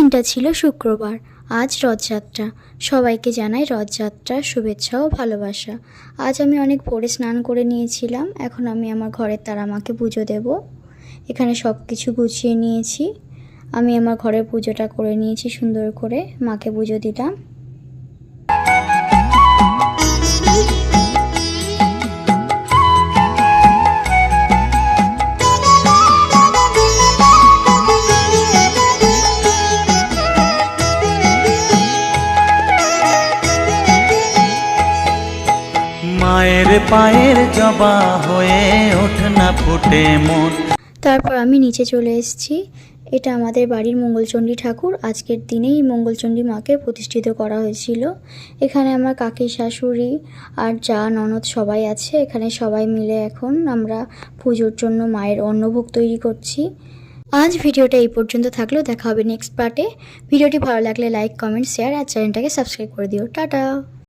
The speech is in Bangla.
দিনটা ছিল শুক্রবার। আজ রথযাত্রা। সবাইকে জানাই রথযাত্রার শুভেচ্ছা ও ভালোবাসা। আজ আমি অনেক ভোরে স্নান করে নিয়েছিলাম। এখন আমি আমার ঘরের তারা মাকে পুজো দেব। এখানে সব কিছু গুছিয়ে নিয়েছি। আমি আমার ঘরের পুজোটা করে নিয়েছি সুন্দর করে, মাকে পুজো দিলাম। মায়ের পায়ের জবা হয়ে ওঠ না ফুটে মন। তারপর আমি নিচে চলে এসেছি। এটা আমাদের বাড়ির মঙ্গলচণ্ডী ঠাকুর। আজকের দিনেই মঙ্গলচণ্ডী মাকে প্রতিষ্ঠিত করা হয়েছিল। এখানে আমার কাকি শাশুড়ি আর যা ননদ সবাই আছে। এখানে সবাই মিলে এখন আমরা পুজোর জন্য মায়ের অন্নভোগ তৈরি করছি। আজ ভিডিওটা এই পর্যন্ত থাকলেও দেখা হবে নেক্সট পার্টে। ভিডিওটি ভালো লাগলে লাইক, কমেন্ট, শেয়ার আর চ্যানেলটাকে সাবস্ক্রাইব করে দিও। টাটা।